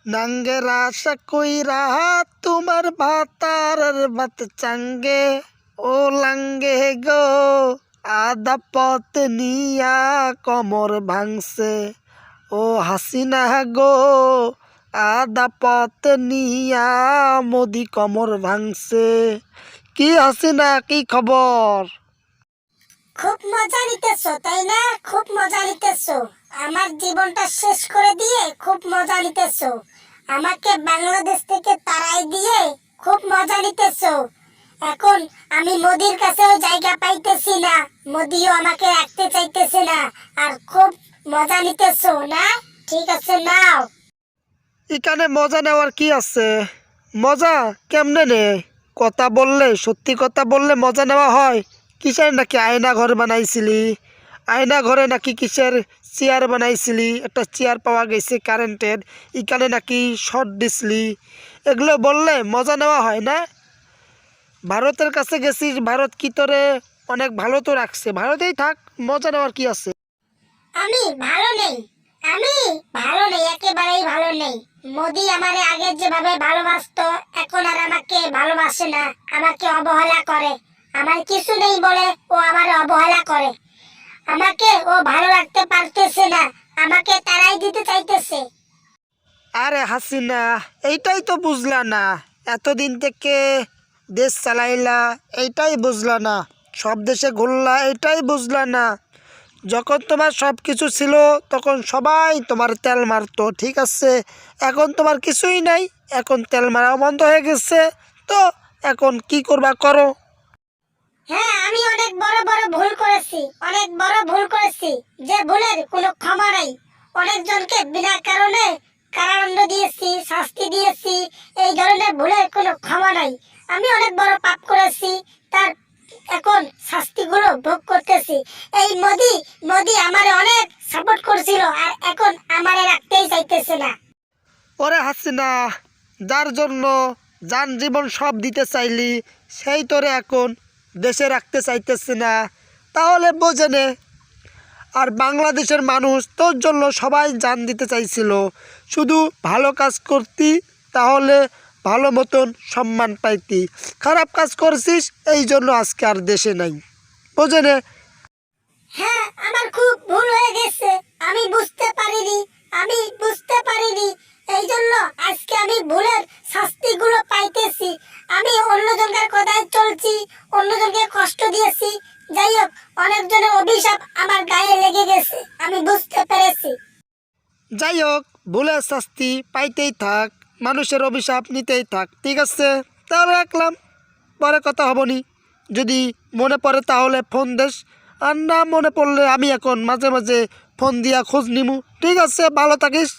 নাঙ্গের আশা কইরা তোমার ভাতার ভাত চাঙ্গে ও লাঙ্গে গো, আধা পথ নিয়া কমর ভাঙছে ও হাসিনা গো, আধা পথ নিয়া মোদি কমর ভাঙছে। কি হাসিনা, কি খবর? খুব মজা নিতেছো তাই না? খুব মজা নিতেছো। আমার জীবনটা শেষ করে দিয়ে খুব মজা নিতেছো। আমাকে বাংলাদেশ থেকে তাড়াই দিয়ে খুব মজা নিতেছো। এখন আমি মোদির কাছেও জায়গা পাইতেছি না, মোদিও আমাকে রাখতে চাইতেছে না, আর খুব মজা নিতেছো না? ঠিক আছে, নাও। এখানে মজা নেওয়ার কি আছে? মজা কেমনে নে? কথা বললে, সত্যি কথা বললে মজা নেওয়া হয়? কিসের নাকি আয়না ঘর বানাইছিলি? আয়না ঘরে নাকি কিসের চেয়ার বানাইছিলি? একটা চেয়ার পাওয়া গেছে কারেন্টের, এখানে নাকি শর্ট দিসলি। এগুলো বললে মজা নেওয়া হয় না? ভারতের কাছে গেছিস, ভারত কি তোরে অনেক ভালো তো রাখছে, ভারতেই থাক, মজা নেওয়ার কি আছে? আমি ভালো নেই, আমি ভালো নেই, একেবারেই ভালো নেই। মোদি আমারে আগে যেভাবে ভালোবাসতো এখন আর আমাকে ভালোবাসে না, আমাকে অবহেলা করে। আমার কিছু নেই বলে ও আমারে অবহেলা করে। আমাকে ও ভালো রাখতে পারতেছে না, আমাকে তাড়াই দিতে চাইতেছে। আরে হাসিনা, এইটাই তো বুঝলা না, এতদিন থেকে দেশ চালাইলা, এইটাই বুঝলা না, সব দেশে ঘুরলা, এইটাই বুঝলা না। যখন তোমার সব কিছু ছিল তখন সবাই তোমার তেল মারতো, ঠিক আছে? এখন তোমার কিছুই নাই, এখন তেল মারাও বন্ধ হয়ে গেছে, তো এখন কি করবা করো। হ্যাঁ, আমি অনেক বড় বড় ভুল করেছি, অনেক বড় ভুল করেছি, যে ভুলের কোনো ক্ষমা নাই। অনেকজনকে বিনা কারণে কারাদণ্ড দিয়েছি, শাস্তি দিয়েছি। এই ধরনের ভুলের কোনো ক্ষমা নাই। আমি অনেক বড় পাপ করেছি, তার এখন শাস্তিগুলো ভোগ করতেছি। এই মোদি, মোদি আমারে অনেক সাপোর্ট করছিল, আর এখন আমারে রাখতেই চাইতেছে না। ওরে হাসিনা, যার জন্য যান জীবন সব দিতে চাইলি, সেই তোরে এখন দেশে রাখতে চাইতেছে না, তাহলে বোঝে নে। আর বাংলাদেশের মানুষ তোর জন্য সবাই জান দিতে চাইছিল, শুধু ভালো কাজ করতি, তাহলে ভালো মতন সম্মান পাইতি। খারাপ কাজ করছিস, এই জন্য আজকে আর দেশে নাই, বোঝে নে। হ্যাঁ, আমার খুব ভুল হয়ে গেছে, আমি বুঝতে পারিনি, আমি বুঝতে পারিনি। এই জন্য আজকে আমি ভুলের শাস্তিগুলো পাইতেছি। আমি অন্যজনের কথায় চলছি, অন্যজনকে কষ্ট দিয়েছি। যাই হোক, অনেকজনের অভিশাপ আমার গায়ে লেগে গেছে, আমি বুঝতে পেরেছি। যাই হোক, ভুলের শাস্তি পাইতেই থাক, মানুষের অভিশাপ নিতেই থাক, ঠিক আছে? তাহলে রাখলাম, পরে কথা হবনি। যদি মনে পড়ে তাহলে ফোন দেস, আর না মনে পড়লে আমি এখন মাঝে মাঝে ফোন দিয়া খোঁজ নিমু, ঠিক আছে? ভালো থাকিস।